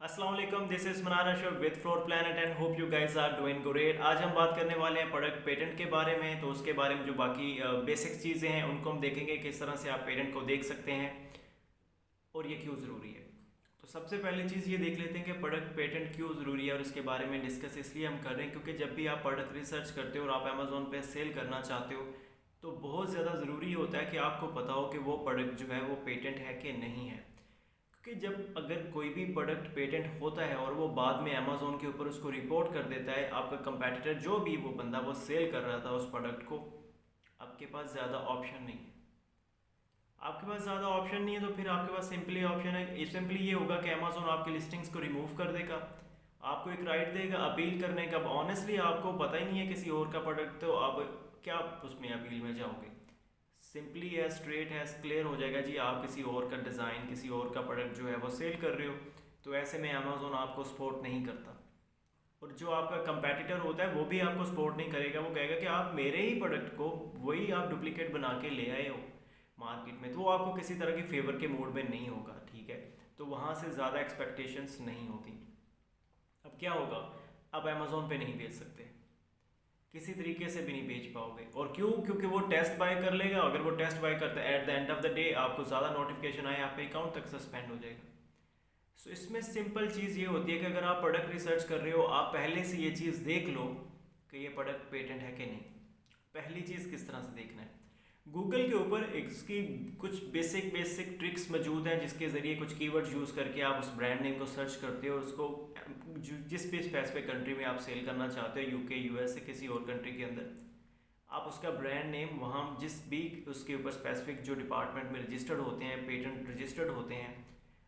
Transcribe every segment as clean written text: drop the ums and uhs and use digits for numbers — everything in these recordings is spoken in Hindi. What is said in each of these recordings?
अस्सलाम वालेकुम, this is Manar Ashraf with floor planet and hope you guys are doing great. आज हम बात करने वाले हैं प्रोडक्ट पेटेंट के बारे में। तो उसके बारे में जो बाकी बेसिक चीज़ें हैं उनको हम देखेंगे, किस तरह से आप पेटेंट को देख सकते हैं और ये क्यों ज़रूरी है। तो सबसे पहली चीज़ ये देख लेते हैं कि प्रोडक्ट पेटेंट क्यों ज़रूरी है, और इसके बारे में डिस्कस इसलिए हम कर रहे हैं क्योंकि जब भी आप प्रोडक्ट रिसर्च करते हो और आप अमेज़ोन पे सेल करना चाहते हो तो बहुत ज़्यादा ज़रूरी होता है कि आपको पता हो कि वो प्रोडक्ट जो है वो पेटेंट है कि नहीं है। क्योंकि जब अगर कोई भी प्रोडक्ट पेटेंट होता है और वो बाद में अमेज़ोन के ऊपर उसको रिपोर्ट कर देता है, आपका कंपेटिटर जो भी वो बंदा वो सेल कर रहा था उस प्रोडक्ट को, आपके पास ज़्यादा ऑप्शन नहीं है। आपके पास ज़्यादा ऑप्शन नहीं है तो फिर आपके पास सिंपली ऑप्शन है, सिंपली ये होगा कि अमेज़ोन आपकी लिस्टिंग्स को रिमूव कर देगा, आपको एक राइट देगा अपील करने का। ऑनेस्टली आपको पता ही नहीं है किसी और का प्रोडक्ट, तो आप क्या उसमें अपील में जाओगे। सिंपली है, स्ट्रेट है, क्लियर हो जाएगा जी आप किसी और का डिज़ाइन, किसी और का प्रोडक्ट जो है वो सेल कर रहे हो। तो ऐसे में अमेज़ोन आपको सपोर्ट नहीं करता, और जो आपका कंपेटिटर होता है वो भी आपको सपोर्ट नहीं करेगा। वो कहेगा कि आप मेरे ही प्रोडक्ट को वही आप डुप्लीकेट बना के ले आए हो मार्केट में, तो वो आपको किसी तरह की फेवर के मूड में नहीं होगा। ठीक है, तो वहाँ से ज़्यादा एक्सपेक्टेशंस नहीं होती। अब क्या होगा, अब अमेज़ोन पे नहीं बेच सकते, किसी तरीके से भी नहीं बेच पाओगे। और क्यों? क्योंकि वो टेस्ट बाय कर लेगा। अगर वो टेस्ट बाय करता है at the end of the day आपको ज़्यादा नोटिफिकेशन आए, आपके अकाउंट तक सस्पेंड हो जाएगा। सो इसमें सिंपल चीज़ ये होती है कि अगर आप प्रोडक्ट रिसर्च कर रहे हो, आप पहले से ये चीज़ देख लो कि ये प्रोडक्ट पेटेंट है कि नहीं। पहली चीज़ किस तरह से देखना है, गूगल के ऊपर इसकी कुछ बेसिक बेसिक ट्रिक्स मौजूद हैं जिसके ज़रिए कुछ कीवर्ड्स यूज़ करके आप उस ब्रांड नेम को सर्च करते हो, उसको जिस भी स्पेसिफिक कंट्री में आप सेल करना चाहते हो, यूके, यूएस से किसी और कंट्री के अंदर, आप उसका ब्रांड नेम वहाँ जिस भी उसके ऊपर स्पेसिफिक जो डिपार्टमेंट में रजिस्टर्ड होते हैं, पेटेंट रजिस्टर्ड होते हैं,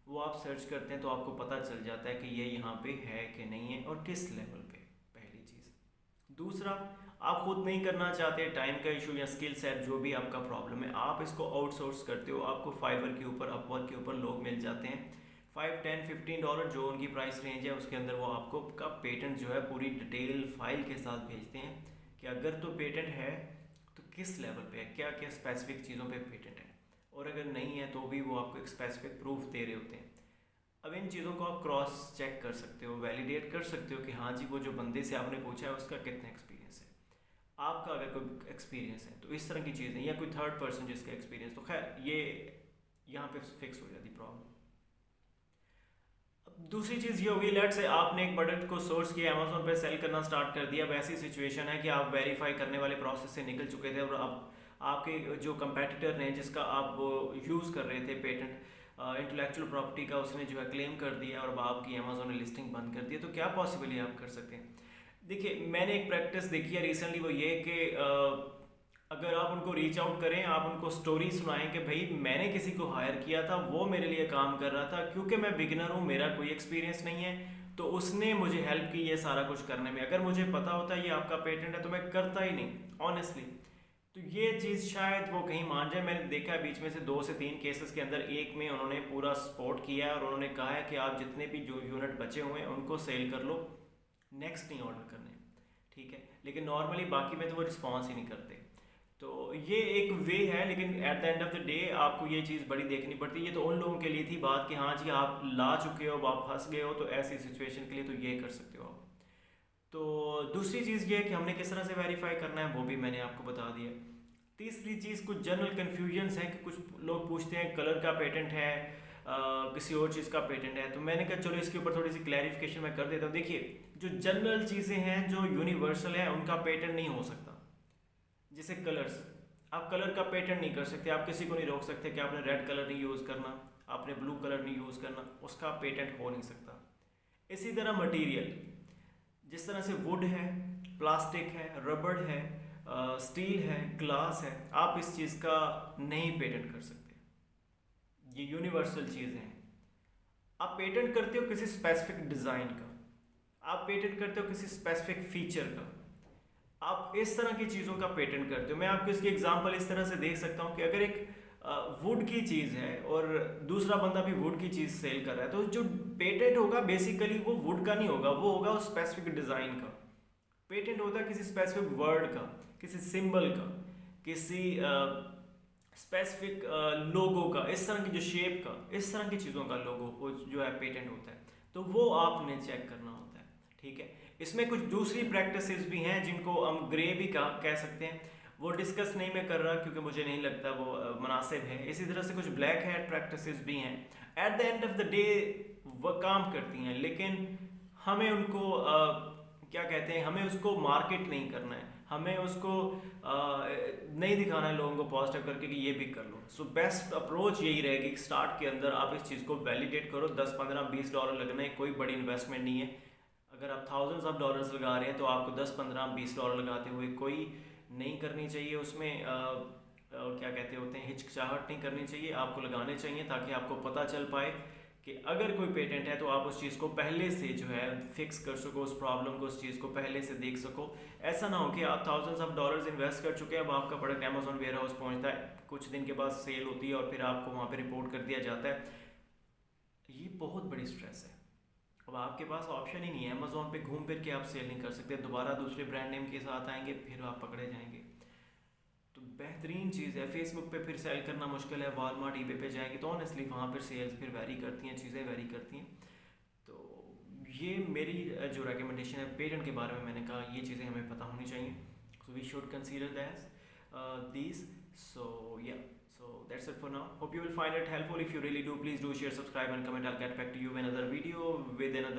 वो आप सर्च करते हैं तो आपको पता चल जाता है कि ये यहाँ पे है कि नहीं है और किस लेवल पे। पहली चीज़। दूसरा, आप खुद नहीं करना चाहते, टाइम का इशू या स्किल सेट जो भी आपका प्रॉब्लम है, आप इसको आउटसोर्स करते हो। आपको फाइवर के ऊपर, अपवर्क के ऊपर लोग मिल जाते हैं, $5, $10, $15 जो उनकी प्राइस रेंज है उसके अंदर वो आपको का पेटेंट जो है पूरी डिटेल फाइल के साथ भेजते हैं कि अगर तो पेटेंट है तो किस लेवल पे है, क्या क्या स्पेसिफिक चीज़ों पे पेटेंट है, और अगर नहीं है तो भी वो आपको एक स्पेसिफिक प्रूफ दे रहे होते हैं। अब इन चीज़ों को आप क्रॉस चेक कर सकते हो, वैलिडेट कर सकते हो कि हाँ जी वो जो बंदे से आपने पूछा है उसका कितना एक्सपीरियंस है, आपका अगर कोई एक्सपीरियंस है। तो इस तरह की चीज़ें, या कोई थर्ड पर्सन जिसका एक्सपीरियंस, तो खैर ये यहाँ पे फिक्स हो जाती प्रॉब्लम। अब दूसरी चीज़ ये होगी, लेट से आपने एक प्रोडक्ट को सोर्स किया, अमेजोन पे सेल करना स्टार्ट कर दिया। अब ऐसी सिचुएशन है कि आप वेरीफाई करने वाले प्रोसेस से निकल चुके थे और अब आपके जो कंपेटिटर ने जिसका आप यूज़ कर रहे थे पेटेंट इंटेलेक्चुअल प्रॉपर्टी का, उसने जो है क्लेम कर दिया और अब आपकी अमेजोन ने लिस्टिंग बंद कर दी। तो क्या पॉसिबली आप कर सकते हैं? देखिए, मैंने एक प्रैक्टिस देखी है रिसेंटली, वो ये कि अगर आप उनको रीच आउट करें, आप उनको स्टोरी सुनाएं कि भाई मैंने किसी को हायर किया था, वो मेरे लिए काम कर रहा था, क्योंकि मैं बिगिनर हूँ, मेरा कोई एक्सपीरियंस नहीं है, तो उसने मुझे हेल्प की ये सारा कुछ करने में। अगर मुझे पता होता ये आपका पेटेंट है तो मैं करता ही नहीं ऑनेस्टली। तो ये चीज़ शायद वो कहीं मान जाए। मैंने देखा है बीच में से 2 से 3 केसेस के अंदर, एक में उन्होंने पूरा सपोर्ट किया है और उन्होंने कहा है कि आप जितने भी जो यूनिट बचे हुए हैं उनको सेल कर लो, नेक्स्ट नहीं ऑर्डर करने। ठीक है, लेकिन नॉर्मली बाकी में तो वो रिस्पॉन्स ही नहीं करते। तो ये एक वे है, लेकिन at the end of the day आपको ये चीज़ बड़ी देखनी पड़ती है। ये तो उन लोगों के लिए थी बात कि हाँ जी आप ला चुके हो, आप फंस गए हो, तो ऐसी सिचुएशन के लिए तो ये कर सकते हो आप। तो दूसरी चीज़ ये है कि हमने किस तरह से वेरीफाई करना है वो भी मैंने आपको बता दिया। तीसरी चीज़, कुछ जनरल कन्फ्यूजन्स हैं कि कुछ लोग पूछते हैं कलर का पेटेंट है, किसी और चीज़ का पेटेंट है, तो मैंने कहा चलो इसके ऊपर थोड़ी सी क्लैरिफिकेशन मैं कर देता हूँ। देखिए, जो जनरल चीज़ें हैं जो यूनिवर्सल है उनका पेटेंट नहीं हो सकता। जैसे कलर्स, आप कलर का पेटेंट नहीं कर सकते, आप किसी को नहीं रोक सकते कि आपने रेड कलर नहीं यूज़ करना, आपने ब्लू कलर नहीं यूज़ करना, उसका पेटेंट हो नहीं सकता। इसी तरह मटेरियल, जिस तरह से वुड है, प्लास्टिक है, रबड़ है, स्टील है, ग्लास है, आप इस चीज़ का नहीं पेटेंट कर सकते। ये यूनिवर्सल चीज़ें हैं। आप पेटेंट करते हो किसी स्पेसिफिक डिज़ाइन का, आप पेटेंट करते हो किसी स्पेसिफिक फीचर का, आप इस तरह की चीज़ों का पेटेंट करते हो। मैं आपको इसकी एग्जांपल इस तरह से देख सकता हूँ कि अगर एक वुड की चीज़ है और दूसरा बंदा भी वुड की चीज़ सेल कर रहा है, तो जो पेटेंट होगा बेसिकली वो वुड का नहीं होगा, वो होगा उस स्पेसिफिक डिज़ाइन का। पेटेंट होता है किसी स्पेसिफिक वर्ड का, किसी सिंबल का, किसी स्पेसिफिक लोगो का, इस तरह की जो शेप का, इस तरह की चीज़ों का लोगो जो है पेटेंट होता है। तो वो आपने चेक करना होता है, ठीक है। इसमें कुछ दूसरी प्रैक्टिसेस भी हैं जिनको हम ग्रे भी कह सकते हैं, वो डिस्कस नहीं मैं कर रहा क्योंकि मुझे नहीं लगता वो मुनासिब है। इसी तरह से कुछ ब्लैक हैट प्रैक्टिसेस भी हैं, at the end of the day वो काम करती हैं, लेकिन हमें उनको क्या कहते हैं, हमें उसको मार्केट नहीं करना है, हमें उसको नहीं दिखाना है लोगों को पॉजिटिव करके कि ये भी कर लो। सो बेस्ट अप्रोच यही रहेगी कि स्टार्ट के अंदर आप इस चीज़ को वैलिडेट करो। 10 15 20 डॉलर लगना है, कोई बड़ी इन्वेस्टमेंट नहीं है। अगर आप थाउजेंड्स ऑफ डॉलर्स लगा रहे हैं तो आपको 10 15 20 डॉलर लगाते हुए कोई नहीं करनी चाहिए उसमें क्या कहते होते हैं, हिचकिचाहट नहीं करनी चाहिए, आपको लगाने चाहिए ताकि आपको पता चल पाए कि अगर कोई पेटेंट है तो आप उस चीज़ को पहले से जो है फिक्स कर सको, उस प्रॉब्लम को, उस चीज़ को पहले से देख सको। ऐसा ना हो कि आप थाउजेंड्स ऑफ डॉलर्स इन्वेस्ट कर चुके हैं, अब आपका प्रोडक्ट अमेजोन वेयर हाउस पहुँचता है, कुछ दिन के बाद सेल होती है और फिर आपको वहाँ पर रिपोर्ट कर दिया जाता है। ये बहुत बड़ी स्ट्रेस है। अब आपके पास ऑप्शन ही नहीं है, अमेजोन पे घूम फिर के आप सेल नहीं कर सकते, दोबारा दूसरे ब्रांड नेम के साथ आएंगे फिर आप पकड़े जाएंगे। तो बेहतरीन चीज़ है। फेसबुक पे फिर सेल करना मुश्किल है, वॉलमार्ट ईबे पे जाएंगे तो ऑनेस्टली वहाँ पर सेल्स फिर वेरी करती हैं, चीज़ें वेरी करती हैं। तो ये मेरी जो रिकमेंडेशन है पेटेंट के बारे में, मैंने कहा ये चीज़ें हमें पता होनी चाहिए। So we should consider that these. So yeah, so that's it for now. Hope you will find it helpful. If you really do, please do share, subscribe and comment. I'll get back to you with another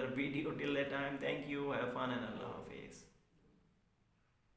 video. Till that time, thank you, have fun and Allah Hafiz.